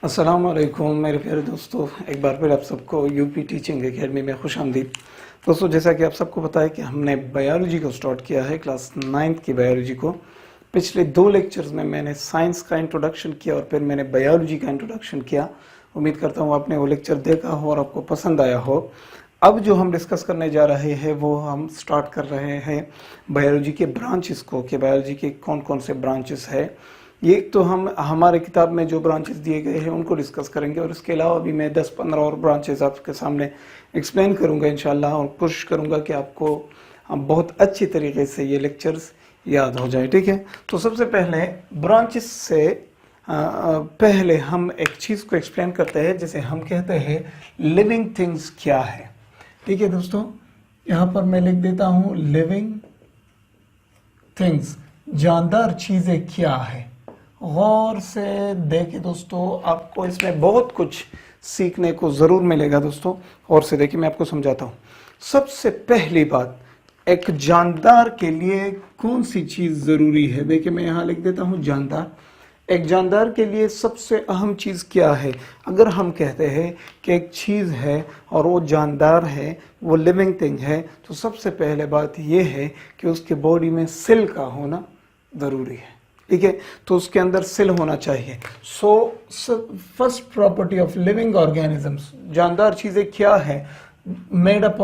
अस्सलाम वालेकुम मेरे प्यारे दोस्तों, एक बार फिर आप सबको यूपी टीचिंग एकेडमी में खुशामदीद। दोस्तों, जैसा कि आप सबको पता है कि हमने बायोलॉजी को स्टार्ट किया है, क्लास 9th की बायोलॉजी को। पिछले 2 लेक्चर्स में मैंने साइंस का इंट्रोडक्शन किया और फिर मैंने बायोलॉजी का इंट्रोडक्शन किया। उम्मीद करता हूँ आपने वो लेक्चर देखा हो और आपको पसंद आया हो। अब जो हम डिस्कस करने जा रहे हैं वो हम स्टार्ट कर रहे हैं बायोलॉजी के ब्रांचेस को, कि बायोलॉजी के कौन कौन से ब्रांचेस है। ये तो हम हमारे किताब में जो ब्रांचेस दिए गए हैं उनको डिस्कस करेंगे, और इसके अलावा भी मैं 10-15 और ब्रांचेस आपके सामने एक्सप्लेन करूंगा इंशाल्लाह, और कोशिश करूंगा कि आपको बहुत अच्छी तरीके से ये लेक्चर्स याद हो जाए। ठीक है, तो सबसे पहले ब्रांचेस से पहले हम एक चीज़ को एक्सप्लेन करते हैं, जिसे हम कहते हैं लिविंग थिंग्स क्या है। ठीक है दोस्तों, यहाँ पर मैं लिख देता हूँ लिविंग थिंग्स, जानदार चीज़ें क्या है। गौर से देखिए दोस्तों, आपको इसमें बहुत कुछ सीखने को ज़रूर मिलेगा। दोस्तों गौर से देखिए, मैं आपको समझाता हूँ। सबसे पहली बात, एक जानदार के लिए कौन सी चीज़ ज़रूरी है। देखिए मैं यहाँ लिख देता हूँ जानदार। एक जानदार के लिए सबसे अहम चीज़ क्या है। अगर हम कहते हैं कि एक चीज़ है और वो जानदार है, वो लिविंग थिंग है, तो सबसे पहले बात ये है कि उसके बॉडी में सेल का होना ज़रूरी है। ठीक है, तो उसके अंदर सेल होना चाहिए। So first property of living organisms, जानदार चीज़ें क्या है, मेड अप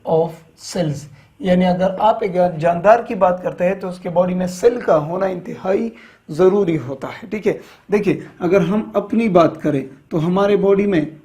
ऑफ सेल्स। यानी अगर आप एक जानदार की बात करते हैं तो उसके बॉडी में सेल का होना इंतहाई ज़रूरी होता है। ठीक है, देखिए अगर हम अपनी बात करें तो हमारे बॉडी में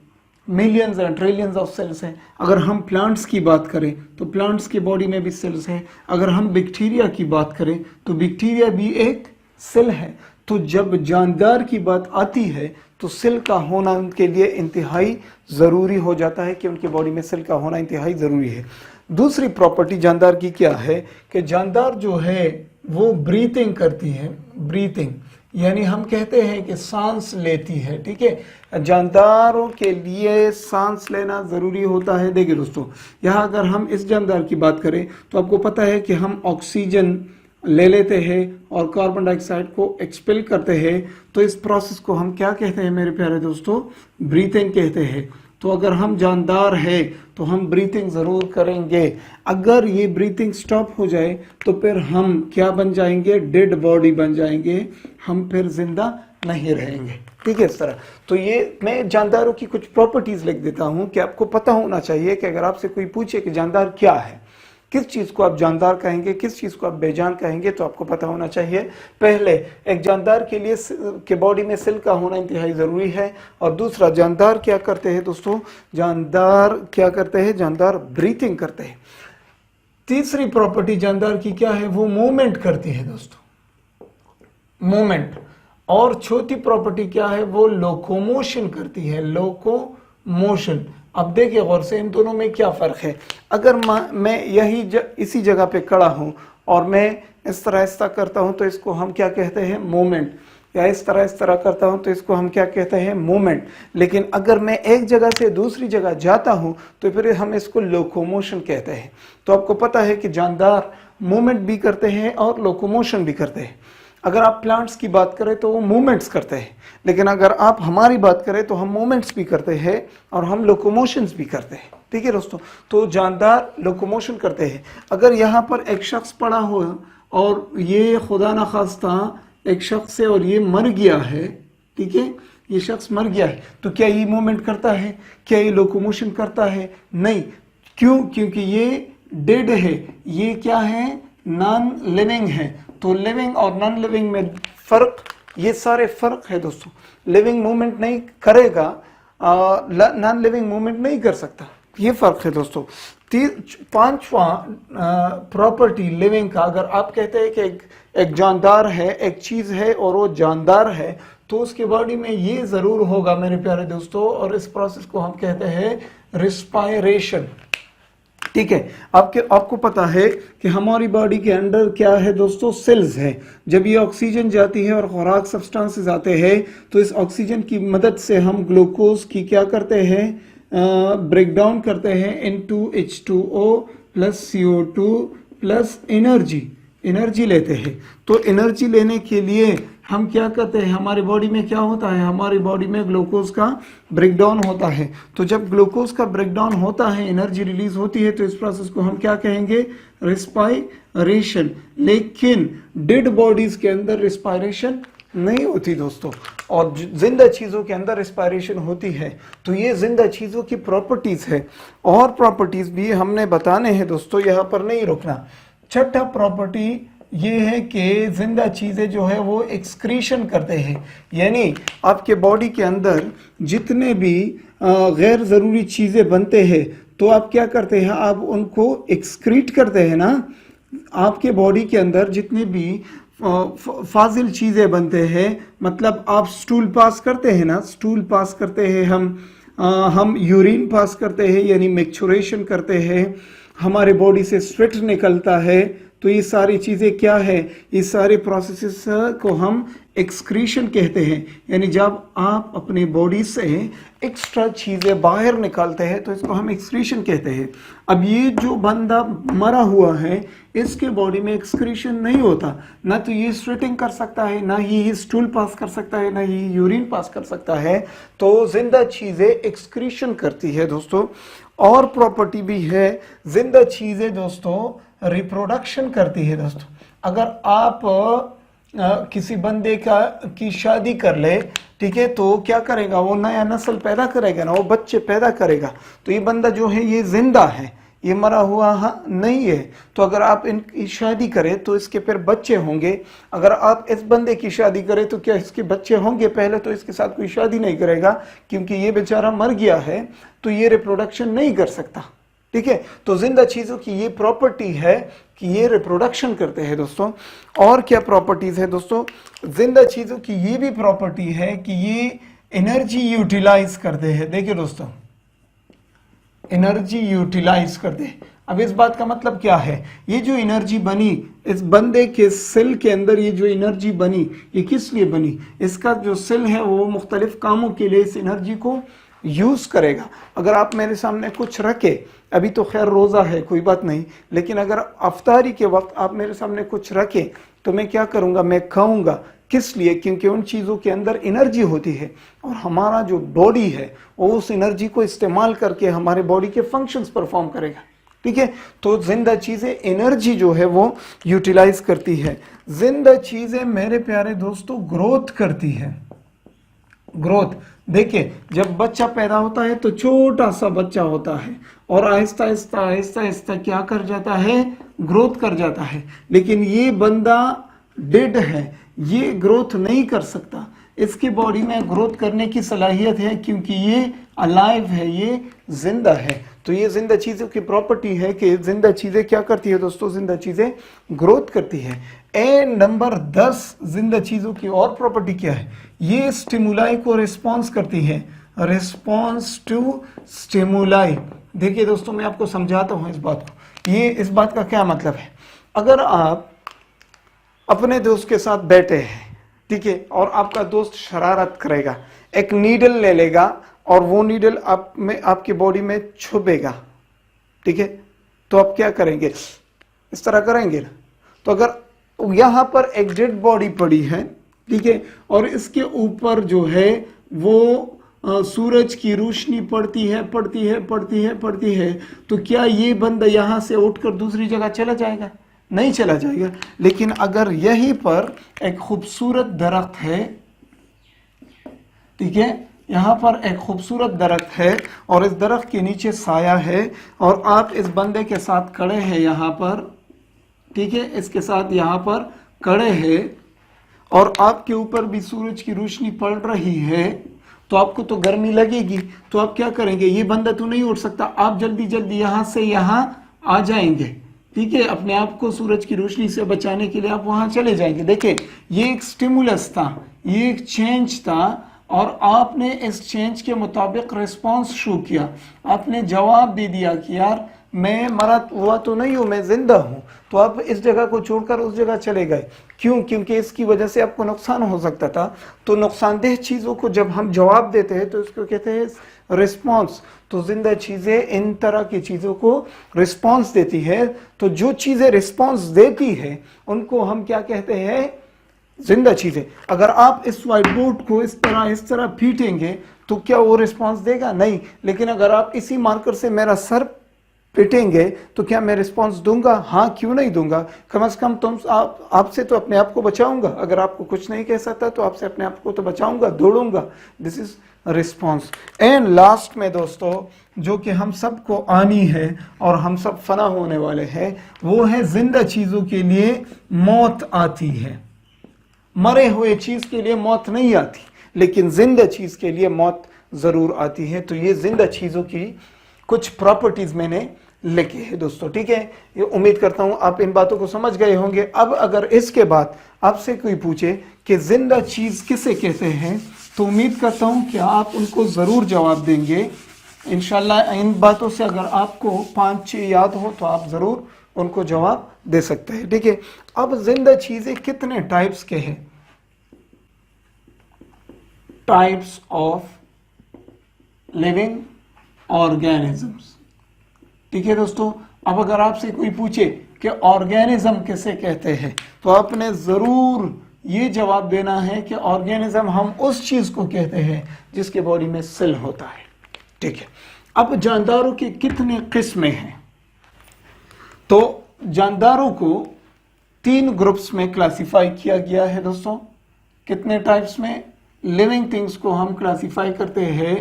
millions and trillions of cells हैं। अगर हम प्लांट्स की बात करें तो प्लांट्स की बॉडी में भी सेल्स हैं। अगर हम बैक्टीरिया की बात करें तो बैक्टीरिया भी एक सेल है। तो जब जानदार की बात आती है तो सेल का होना उनके लिए इंतहाई ज़रूरी हो जाता है, कि उनकी बॉडी में सेल का होना इंतहाई ज़रूरी है। दूसरी प्रॉपर्टी जानदार की क्या है कि जानदार जो है वो ब्रीथिंग करती है। ब्रीथिंग यानी हम कहते हैं कि सांस लेती है। ठीक है, जानदारों के लिए सांस लेना ज़रूरी होता है। देखिए दोस्तों, यहाँ अगर हम इस जानदार की बात करें तो आपको पता है कि हम ऑक्सीजन ले लेते हैं और कार्बन डाइऑक्साइड को एक्सपेल करते हैं। तो इस प्रोसेस को हम क्या कहते हैं मेरे प्यारे दोस्तों, ब्रीथिंग कहते हैं। तो अगर हम जानदार है तो हम ब्रीथिंग ज़रूर करेंगे। अगर ये ब्रीथिंग स्टॉप हो जाए तो फिर हम क्या बन जाएंगे, डेड बॉडी बन जाएंगे, हम फिर जिंदा नहीं रहेंगे। ठीक है, इस तरह। तो ये मैं जानदारों की कुछ प्रॉपर्टीज लिख देता हूँ कि आपको पता होना चाहिए कि अगर आपसे कोई पूछे कि जानदार क्या है, किस चीज़ को आप जानदार कहेंगे, किस चीज़ को आप बेजान कहेंगे, तो आपको पता होना चाहिए। पहले, एक जानदार के लिए के बॉडी में सेल का होना इंतहाई ज़रूरी है। और दूसरा, जानदार क्या करते हैं दोस्तों, जानदार क्या करते हैं, जानदार ब्रीथिंग करते हैं। तीसरी प्रॉपर्टी जानदार की क्या है, वो मूवमेंट करती है दोस्तों, मूवमेंट। और चौथी प्रॉपर्टी क्या है, वो लोकोमोशन करती है, लोकोमोशन। अब देखिए गौर से, इन दोनों में क्या फ़र्क है। अगर मैं इसी जगह पे खड़ा हूँ और मैं इस तरह करता हूँ तो इसको हम क्या कहते हैं, मूवमेंट। या इस तरह करता हूँ तो इसको हम क्या कहते हैं, मूवमेंट। लेकिन अगर मैं एक जगह से दूसरी जगह जाता हूँ तो फिर हम इसको लोकोमोशन कहते हैं। तो आपको पता है कि जानदार मूवमेंट भी करते हैं और लोकोमोशन भी करते हैं। अगर आप प्लांट्स की बात करें तो वो मूवमेंट्स करते हैं, लेकिन अगर आप हमारी बात करें तो हम मूवमेंट्स भी करते हैं और हम लोकोमोशंस भी करते हैं। ठीक है दोस्तों, तो जानदार लोकोमोशन करते हैं। अगर यहाँ पर एक शख्स पड़ा हो और ये खुदा न खास्ता एक शख्स है और ये मर गया है, ठीक है, ये शख्स मर गया है, तो क्या ये मूवमेंट करता है, क्या ये लोकोमोशन करता है? नहीं। क्यों? क्योंकि ये डेड है, ये क्या है, नॉन लिविंग है। तो लिविंग और नॉन लिविंग में फ़र्क, ये सारे फ़र्क है दोस्तों। लिविंग मूवमेंट नहीं करेगा, नॉन लिविंग मूवमेंट नहीं कर सकता, ये फ़र्क है दोस्तों। पांचवा प्रॉपर्टी लिविंग का, अगर आप कहते हैं कि एक जानदार है, एक चीज़ है और वो जानदार है, तो उसके बॉडी में ये ज़रूर होगा मेरे प्यारे दोस्तों, और इस प्रोसेस को हम कहते हैं रिस्पायरेशन। ठीक है, आपको पता है कि हमारी बॉडी के अंदर क्या है दोस्तों, सेल्स है। जब ये ऑक्सीजन जाती है और खुराक सब्सटेंसेस आते हैं तो इस ऑक्सीजन की मदद से हम ग्लूकोज की क्या करते हैं, ब्रेक डाउन करते हैं into H2O plus CO2 plus energy. Energy लेते हैं। तो एनर्जी लेने के लिए हम क्या करते हैं, हमारी बॉडी में क्या होता है, हमारी बॉडी में ग्लूकोज का ब्रेकडाउन होता है। तो जब ग्लूकोज का ब्रेकडाउन होता है, एनर्जी रिलीज होती है, तो इस प्रोसेस को हम क्या कहेंगे, रिस्पायरेशन। लेकिन डेड बॉडीज के अंदर रिस्पायरेशन नहीं होती दोस्तों, और जिंदा चीजों के अंदर रिस्पायरेशन होती है। तो ये जिंदा चीजों की प्रॉपर्टीज है, और प्रॉपर्टीज भी हमने बताने हैं दोस्तों, यहाँ पर नहीं रुकना। छठा प्रॉपर्टी ये है कि जिंदा चीजें जो है वो एक्सक्रीशन करते हैं, यानी आपके बॉडी के अंदर जितने भी गैर जरूरी चीजें बनते हैं तो आप क्या करते हैं, आप उनको एक्सक्रीट करते हैं ना। आपके बॉडी के अंदर जितने भी फाजिल चीजें बनते हैं, मतलब आप स्टूल पास करते हैं ना, स्टूल पास करते हैं हम यूरिन पास करते हैं, यानी मैक्चुरेशन करते हैं, हमारे बॉडी से स्वेट निकलता है। तो ये सारी चीजें क्या है, ये सारे प्रोसेसेस को हम एक्सक्रीशन कहते हैं, यानी जब आप अपने बॉडी से एक्स्ट्रा चीजें बाहर निकालते हैं तो इसको हम एक्सक्रीशन कहते हैं। अब ये जो बंदा मरा हुआ है, इसके बॉडी में एक्सक्रीशन नहीं होता, ना तो ये स्वेटिंग कर सकता है, ना ही ये स्टूल पास कर सकता है, ना ही यूरिन पास कर सकता है। तो जिंदा चीजें एक्सक्रीशन करती है दोस्तों। और प्रॉपर्टी भी है, जिंदा चीजें दोस्तों रिप्रोडक्शन करती है दोस्तों। अगर आप किसी बंदे की शादी कर ले, ठीक है, तो क्या करेगा, वो नया नस्ल पैदा करेगा ना, वो बच्चे पैदा करेगा। तो ये बंदा जो है ये जिंदा है, ये मरा हुआ नहीं है। तो अगर आप इनकी शादी करें तो इसके फिर बच्चे होंगे। अगर आप इस बंदे की शादी करें तो क्या इसके बच्चे होंगे, पहले तो इसके साथ कोई शादी नहीं करेगा क्योंकि ये बेचारा मर गया है, तो ये रिप्रोडक्शन नहीं कर सकता। ठीक है, तो जिंदा चीजों की ये प्रॉपर्टी है कि ये रिप्रोडक्शन करते हैं दोस्तों। और क्या प्रॉपर्टीज है दोस्तों, जिंदा चीजों की ये भी प्रॉपर्टी है कि ये एनर्जी यूटिलाइज करते हैं। देखिए दोस्तों, एनर्जी यूटिलाइज करते हैं। अब इस बात का मतलब क्या है, ये जो एनर्जी बनी इस बंदे के सेल के अंदर, ये जो एनर्जी बनी ये किस लिए बनी, इसका जो सेल है वो मुख्तलिफ कामों के लिए इस एनर्जी को यूज करेगा। अगर आप मेरे सामने कुछ रखे, अभी तो खैर रोजा है कोई बात नहीं, लेकिन अगर अफ्तारी के वक्त आप मेरे सामने कुछ रखे तो मैं क्या करूंगा, मैं खाऊंगा। किस लिए, क्योंकि उन चीजों के अंदर एनर्जी होती है, और हमारा जो बॉडी है वो उस एनर्जी को इस्तेमाल करके हमारे बॉडी के फंक्शंस परफॉर्म करेगा। ठीक है, तो जिंदा चीजें एनर्जी जो है वो यूटिलाइज करती है। जिंदा चीजें मेरे प्यारे दोस्तों ग्रोथ करती है। ग्रोथ, देखिए जब बच्चा पैदा होता है तो छोटा सा बच्चा होता है, और आहिस्ता आहिस्ता आहिस्ता आहिस्ता क्या कर जाता है, ग्रोथ कर जाता है। लेकिन ये बंदा डेड है, ये ग्रोथ नहीं कर सकता। इसकी बॉडी में ग्रोथ करने की सलाहियत है क्योंकि ये अलाइव है, ये जिंदा है। तो ये जिंदा चीजों की प्रॉपर्टी है कि जिंदा चीजें क्या करती है दोस्तों, जिंदा चीजें ग्रोथ करती है। नंबर 10 जिंदा चीजों की और प्रॉपर्टी क्या है, ये स्टिमुलाई को रिस्पॉन्स करती है, रिस्पॉन्स टू स्टिमुलाई। देखिए दोस्तों, मैं आपको समझाता हूं इस बात को। ये इस बात का क्या मतलब है, अगर आप अपने दोस्त के साथ बैठे हैं, ठीक है, और आपका दोस्त शरारत करेगा, एक नीडल ले लेगा और वो नीडल आपकी बॉडी में छुपेगा, ठीक है, तो आप क्या करेंगे, इस तरह करेंगे ना। तो अगर यहां पर एक डेड बॉडी पड़ी है, ठीक है, और इसके ऊपर जो है वो सूरज की रोशनी पड़ती है पड़ती है पड़ती है पड़ती है, तो क्या ये बंदा यहां से उठकर दूसरी जगह चला जाएगा, नहीं चला जाएगा। लेकिन अगर यहीं पर एक खूबसूरत दरख्त है, ठीक है, यहाँ पर एक खूबसूरत दरख्त है और इस दरख्त के नीचे साया है, और आप इस बंदे के साथ खड़े हैं यहाँ पर, ठीक है, इसके साथ यहाँ पर खड़े हैं, और आपके ऊपर भी सूरज की रोशनी पड़ रही है, तो आपको तो गर्मी लगेगी। तो आप क्या करेंगे, ये बंदा तो नहीं उठ सकता, आप जल्दी जल्दी यहाँ से यहाँ आ जाएंगे, ठीक है, अपने आप को सूरज की रोशनी से बचाने के लिए आप वहां चले जाएंगे। देखिए, ये एक स्टिमुलस था, ये एक चेंज था, और आपने इस चेंज के मुताबिक रिस्पॉन्स शो किया, आपने जवाब दे दिया कि यार मैं मरा हुआ तो नहीं हूं, मैं जिंदा हूं, तो आप इस जगह को छोड़कर उस जगह चले गए, क्यों? क्योंकि इसकी वजह से आपको नुकसान हो सकता था। तो नुकसानदेह चीजों को जब हम जवाब देते हैं तो इसको कहते हैं रिस्पॉन्स। तो जिंदा चीजें इन तरह की चीजों को रिस्पॉन्स देती है। तो जो चीजें रिस्पॉन्स देती है उनको हम क्या कहते हैं? जिंदा चीजें। अगर आप इस व्हाइट बोर्ड को इस तरह पीटेंगे तो क्या वो रिस्पांस देगा? नहीं। लेकिन अगर आप इसी मार्कर से मेरा सर पीटेंगे तो क्या मैं रिस्पांस दूंगा? हाँ, क्यों नहीं दूंगा? कम से कम आपसे तो अपने आप को बचाऊंगा। अगर आपको कुछ नहीं कह सकता तो आपसे अपने आप को तो बचाऊंगा, दौड़ूंगा। This is response. And last में दोस्तों, जो कि हम सबको आनी है और हम सब फना होने वाले हैं, वो है जिंदा चीजों के लिए मौत आती है। मरे हुए चीज के लिए मौत नहीं आती, लेकिन जिंदा चीज के लिए मौत जरूर आती है। तो ये जिंदा चीजों की कुछ प्रॉपर्टीज मैंने लिखी है दोस्तों, ठीक है। ये उम्मीद करता हूं आप इन बातों को समझ गए होंगे। अब अगर इसके बाद आपसे कोई पूछे कि जिंदा चीज किसे कहते हैं, तो उम्मीद करता हूं कि आप उनको जरूर जवाब देंगे इंशाल्लाह। इन बातों से अगर आपको 5-6 याद हो तो आप जरूर उनको जवाब दे सकते हैं, ठीक है। अब जिंदा चीजें कितने टाइप्स के हैं? टाइप्स ऑफ लिविंग ऑर्गेनिजम्स, ठीक है दोस्तों। अब अगर आपसे कोई पूछे कि ऑर्गेनिज्म किसे कहते हैं, तो आपने जरूर ये जवाब देना है कि ऑर्गेनिज्म हम उस चीज को कहते हैं जिसके बॉडी में सेल होता है, ठीक है। अब जानदारों की कितने किस्में हैं? तो जानदारों को 3 ग्रुप्स में क्लासिफाई किया गया है दोस्तों। कितने टाइप्स में? लिविंग थिंग्स को हम क्लासिफाई करते हैं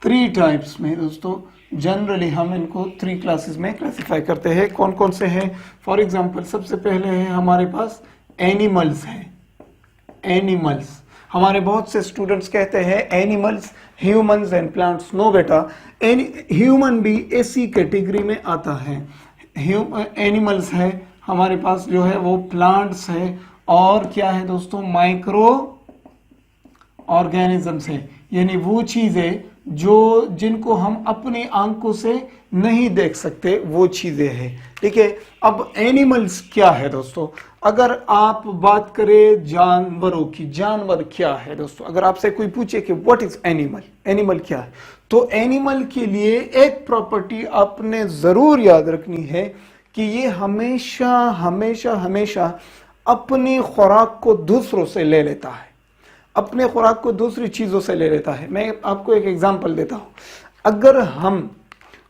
3 टाइप्स में दोस्तों। जनरली हम इनको 3 क्लासेस में क्लासिफाई करते हैं। कौन कौन से हैं? फॉर एग्जांपल सबसे पहले है हमारे पास एनिमल्स है। एनिमल्स, हमारे बहुत से स्टूडेंट्स कहते हैं animals, humans and plants. No बेटा, ह्यूमन भी इसी कैटेगरी में आता है। एनिमल्स है हमारे पास, जो है वो प्लांट्स है, और क्या है दोस्तों? माइक्रो ऑर्गेनिजम्स है, यानी वो चीजें जो जिनको हम अपनी आंखों से नहीं देख सकते, वो चीजें हैं, ठीक है। अब एनिमल्स क्या है दोस्तों? अगर आप बात करें जानवरों की, जानवर क्या है दोस्तों? अगर आपसे कोई पूछे कि व्हाट इज एनिमल, एनिमल क्या है, तो एनिमल के लिए एक प्रॉपर्टी आपने जरूर याद रखनी है कि ये हमेशा हमेशा हमेशा अपनी खुराक को दूसरों से ले लेता है, अपने खुराक को दूसरी चीजों से ले लेता है। मैं आपको एक एग्जांपल देता हूं। अगर हम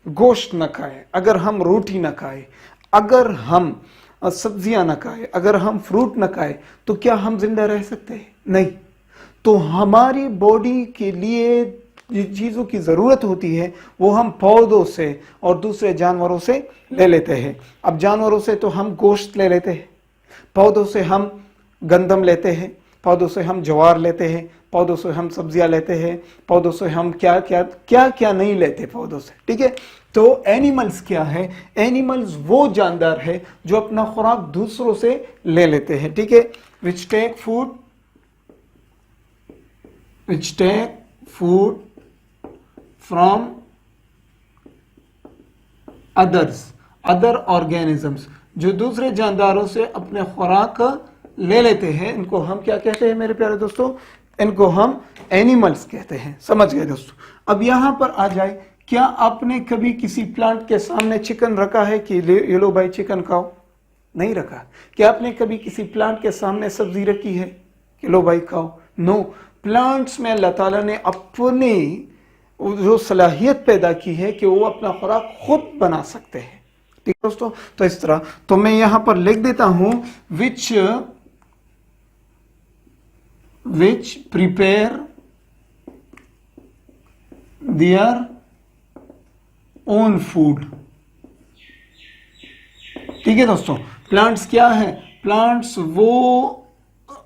गोश्त न खाए, अगर हम रोटी न खाए, अगर हम सब्जियां न खाए, अगर हम फ्रूट न खाए, तो क्या हम जिंदा रह सकते हैं? नहीं। तो हमारी बॉडी के लिए जिन चीजों की जरूरत होती है वो हम पौधों से और दूसरे जानवरों से ले लेते हैं। अब जानवरों से तो हम गोश्त ले लेते हैं, पौधों से हम गंदम लेते हैं, पौधों से हम ज्वार लेते हैं, पौधों से हम सब्जियां लेते हैं, पौधों से हम क्या क्या नहीं लेते पौधों से, ठीक है। तो एनिमल्स क्या है? एनिमल्स वो जानदार है जो अपना खुराक दूसरों से ले लेते हैं, ठीक है। Which take food from other organisms, जो दूसरे जानदारों से अपने खुराक ले लेते हैं, इनको हम क्या कहते हैं मेरे प्यारे दोस्तों? इनको हम एनिमल्स कहते हैं। समझ गए दोस्तों? अब यहां पर आ जाए, क्या आपने कभी किसी प्लांट के सामने चिकन रखा है कि ये लो भाई चिकन खाओ? नहीं रखा। क्या आपने कभी किसी प्लांट के सामने सब्जी रखी है कि लो भाई खाओ? नो। प्लांट्स में अल्लाह ताला ने अपनी जो सलाहियत पैदा की है कि वो अपना खुराक खुद बना सकते हैं, ठीक है दोस्तों। तो इस तरह, तो मैं यहां पर लिख देता हूं which prepare their own food, ठीक है दोस्तों। प्लांट्स क्या है? प्लांट्स वो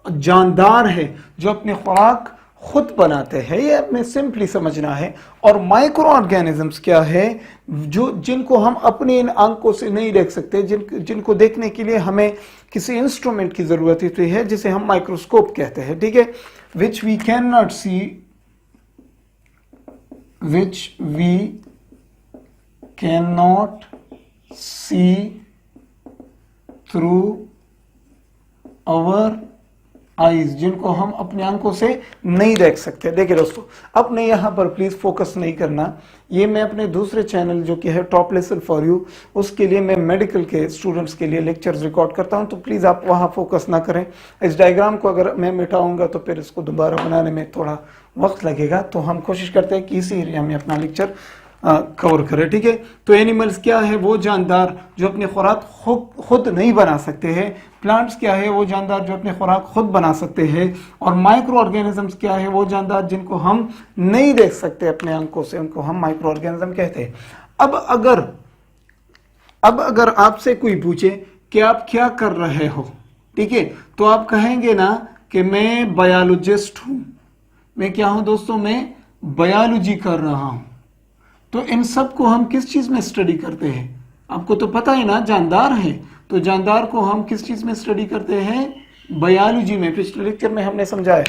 जानदार है जो अपने खुराक खुद बनाते हैं, ये अपने सिंपली समझना है। और माइक्रो ऑर्गेनिजम्स क्या है? जो जिनको हम अपनी इन आंखों से नहीं देख सकते, जिनको देखने के लिए हमें किसी इंस्ट्रूमेंट की जरूरत होती है, जिसे हम माइक्रोस्कोप कहते हैं, ठीक है। Which we can not see, which we can not see through our eyes, जिनको हम अपने आंखों से नहीं देख सकते। देखिए दोस्तों, अपने यहाँ पर प्लीज फोकस नहीं करना। ये मैं अपने दूसरे चैनल जो कि है टॉप लेसन फॉर यू, उसके लिए मैं मेडिकल के स्टूडेंट्स के लिए लेक्चर्स रिकॉर्ड करता हूँ, तो प्लीज आप वहाँ फोकस ना करें। इस डायग्राम को अगर मैं मिटाऊंगा तो फिर इसको दोबारा बनाने में थोड़ा वक्त लगेगा, तो हम कोशिश करते हैं कि इसी एरिया में अपना लेक्चर कवर करें, ठीक है। तो एनिमल्स क्या है? वो जानदार जो अपनी खुराक खुद नहीं बना सकते हैं। प्लांट्स क्या है? वो जानदार जो अपनी खुराक खुद बना सकते हैं। और माइक्रो ऑर्गेनिजम्स क्या है? वो जानदार जिनको हम नहीं देख सकते अपने आंखों से, उनको हम माइक्रो ऑर्गेनिज्म कहते हैं। अब अगर आपसे कोई पूछे कि आप क्या कर रहे हो, ठीक है, तो आप कहेंगे ना कि मैं बायोलॉजिस्ट हूं। मैं क्या हूं दोस्तों? मैं बायोलॉजी कर रहा हूं। तो इन सब को हम किस चीज में स्टडी करते हैं? आपको तो पता है ना, जानदार है। तो जानदार को हम किस चीज में स्टडी करते हैं? बायोलॉजी में। पिछले लेक्चर में हमने समझाया।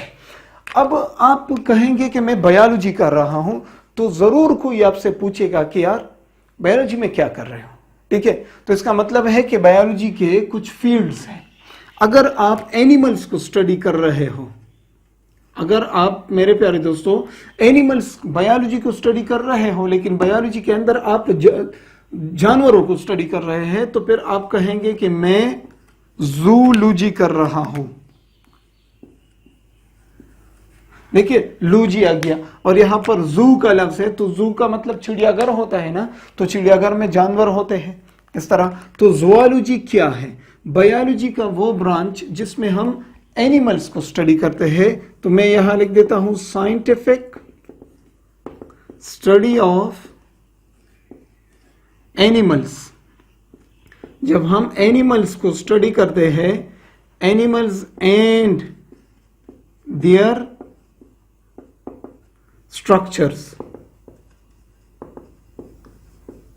अब आप कहेंगे कि मैं बायोलॉजी कर रहा हूं, तो जरूर कोई आपसे पूछेगा कि यार बायोलॉजी में क्या कर रहे हो, ठीक है। तो इसका मतलब है कि बायोलॉजी के कुछ फील्ड्स हैं। अगर आप एनिमल्स को स्टडी कर रहे हो, अगर आप मेरे प्यारे दोस्तों एनिमल्स बायोलॉजी को स्टडी कर रहे हो, लेकिन बायोलॉजी के अंदर आप जानवरों को स्टडी कर रहे हैं, तो फिर आप कहेंगे कि मैं जूलॉजी कर रहा हूं। देखिए लूजी आ गया, और यहां पर जू का लफ्ज है, तो जू का मतलब चिड़ियाघर होता है ना, तो चिड़ियाघर में जानवर होते हैं इस तरह। तो जूलॉजी क्या है? बायोलॉजी का वो ब्रांच जिसमें हम एनिमल्स को स्टडी करते हैं। तो मैं यहां लिख देता हूं साइंटिफिक स्टडी ऑफ एनिमल्स। जब हम एनिमल्स को स्टडी करते हैं, animals and their structures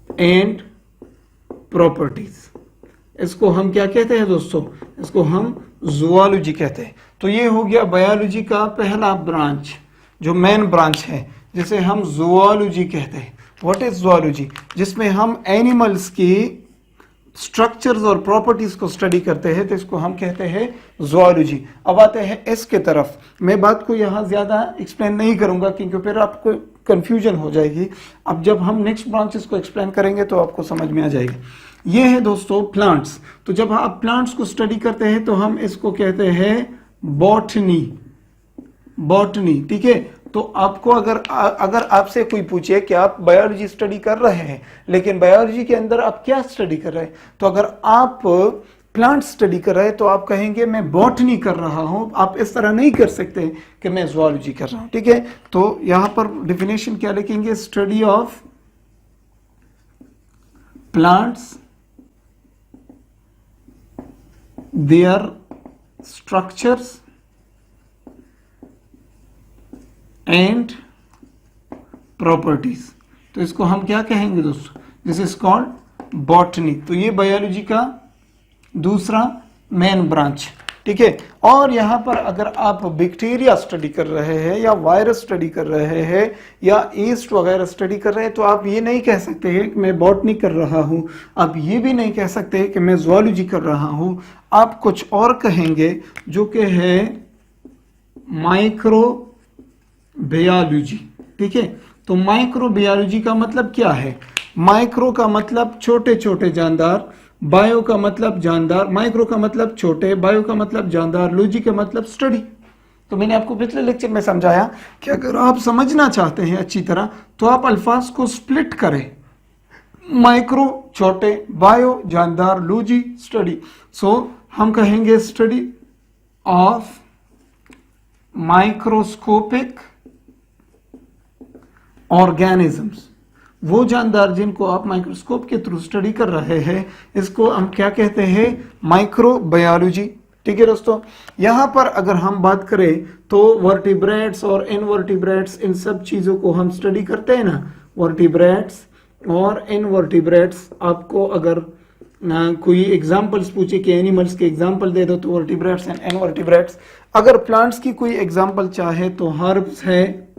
and properties, इसको हम क्या कहते हैं दोस्तों? इसको हम जूलॉजी कहते हैं। तो ये हो गया बायोलॉजी का पहला ब्रांच, जो मेन ब्रांच है, जिसे हम जूलॉजी कहते हैं। What is zoology? जिसमें हम एनिमल्स की स्ट्रक्चर्स और प्रॉपर्टीज को स्टडी करते हैं, तो इसको हम कहते हैं जूलॉजी। अब आते हैं इसके तरफ। मैं बात को यहां ज्यादा एक्सप्लेन नहीं करूंगा, क्योंकि फिर आपको कंफ्यूजन हो जाएगी। अब जब हम नेक्स्ट ब्रांचेस को एक्सप्लेन करेंगे तो आपको समझ में आ जाएगी। ये है दोस्तों प्लांट्स। तो जब आप प्लांट्स को स्टडी करते हैं तो हम इसको कहते हैं बॉटनी। बॉटनी, ठीक है। तो आपको अगर आपसे कोई पूछे कि आप बायोलॉजी स्टडी कर रहे हैं, लेकिन बायोलॉजी के अंदर आप क्या स्टडी कर रहे हैं, तो अगर आप प्लांट स्टडी कर रहे हैं तो आप कहेंगे मैं बॉटनी कर रहा हूं। आप इस तरह नहीं कर सकते कि मैं जूलॉजी कर रहा हूं, ठीक है। तो यहां पर डेफिनेशन क्या लिखेंगे? Study of plants, their structures and properties। तो इसको हम क्या कहेंगे दोस्तों? This is called botany. तो ये बायोलॉजी का दूसरा मेन ब्रांच, ठीक है। और यहां पर अगर आप बैक्टीरिया स्टडी कर रहे हैं, या वायरस स्टडी कर रहे हैं, या ईस्ट वगैरह स्टडी कर रहे हैं, तो आप ये नहीं कह सकते हैं कि मैं बॉटनी कर रहा हूं। आप ये भी नहीं कह सकते कि मैं जूलॉजी कर रहा हूं। आप कुछ और कहेंगे, जो कि है माइक्रोबायोलॉजी, ठीक है। तो माइक्रोबायोलॉजी का मतलब क्या है? माइक्रो का मतलब छोटे छोटे जानदार, बायो का मतलब जानदार, माइक्रो का मतलब छोटे, बायो का मतलब जानदार, लॉजी का मतलब स्टडी। तो मैंने आपको पिछले लेक्चर में समझाया कि अगर आप समझना चाहते हैं अच्छी तरह, तो आप अल्फाज को स्प्लिट करें। माइक्रो छोटे, बायो जानदार, लॉजी स्टडी। सो हम कहेंगे स्टडी ऑफ माइक्रोस्कोपिक ऑर्गेनिजम्स। वो जानदार जिनको आप माइक्रोस्कोप के थ्रू स्टडी कर रहे हैं, इसको हम क्या कहते हैं? माइक्रोबायोलॉजी, ठीक है दोस्तों। यहां पर अगर हम बात करें तो वर्टिब्रेट्स और इनवर्टिब्रेट्स, इन सब चीजों को हम स्टडी करते हैं ना। वर्टिब्रेट्स और इनवर्टिब्रेट्स, आपको अगर कोई एग्जांपल्स पूछे कि एनिमल्स के एग्जांपल दे दो, तो वर्टिब्रेट्स एंड इनवर्टिब्रेट्स। अगर प्लांट्स की कोई एग्जांपल चाहे तो हर्ब्स है,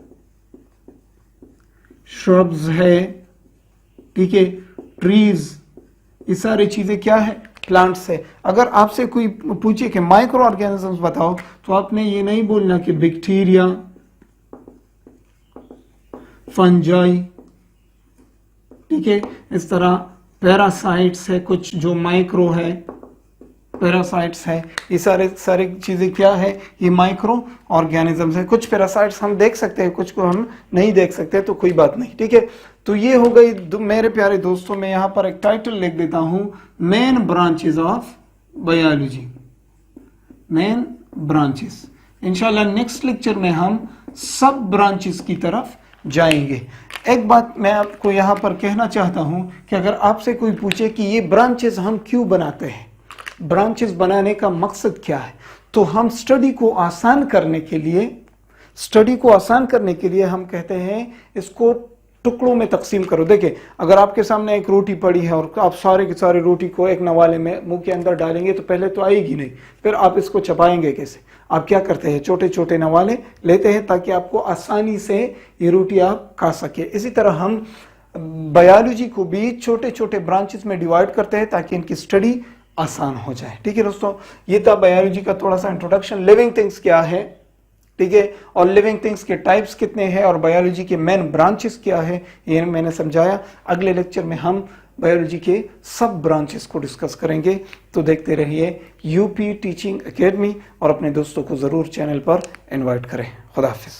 श्रब्स है, ठीक है, ट्रीज ये सारी चीजें क्या है, प्लांट्स है। अगर आपसे कोई पूछे कि माइक्रो ऑर्गेनिजम्स बताओ, तो आपने ये नहीं बोलना कि बैक्टीरिया, फंजाई, ठीक है, इस तरह पैरासाइट्स है, कुछ जो माइक्रो है, पैरासाइट्स है, ये सारी चीजें क्या है, ये माइक्रो ऑर्गेनिजम्स है। कुछ पैरासाइट्स हम देख सकते हैं, कुछ को हम नहीं देख सकते, तो कोई बात नहीं, ठीक है। तो ये हो गई मेरे प्यारे दोस्तों, मैं यहां पर एक टाइटल लिख देता हूं, main branches of biology, main branches. इंशाल्लाह नेक्स्ट लेक्चर में हम सब ब्रांचेस की तरफ जाएंगे। एक बात मैं आपको यहां पर कहना चाहता हूं कि अगर आपसे कोई पूछे कि ये ब्रांचेस हम क्यों बनाते हैं, ब्रांचेस बनाने का मकसद क्या है, तो हम स्टडी को आसान करने के लिए हम कहते हैं इसको टुकड़ों में तकसीम करो। देखिए, अगर आपके सामने एक रोटी पड़ी है और आप सारे के सारे रोटी को एक नवाले में मुंह के अंदर डालेंगे तो पहले तो आएगी नहीं, फिर आप इसको चबाएंगे कैसे? आप क्या करते हैं, छोटे छोटे नवाले लेते हैं ताकि आपको आसानी से ये रोटी आप खा सके। इसी तरह हम बायोलॉजी को भी छोटे छोटे ब्रांचेस में डिवाइड करते हैं ताकि इनकी स्टडी आसान हो जाए। ठीक है दोस्तों, ये था बायोलॉजी का थोड़ा सा इंट्रोडक्शन। लिविंग थिंग्स क्या है, ठीक है, और लिविंग थिंग्स के टाइप्स कितने हैं और बायोलॉजी के मेन ब्रांचेस क्या है, ये मैंने समझाया। अगले लेक्चर में हम बायोलॉजी के सब ब्रांचेस को डिस्कस करेंगे। तो देखते रहिए यूपी टीचिंग एकेडमी और अपने दोस्तों को जरूर चैनल पर इनवाइट करें। खुदा हाफिज।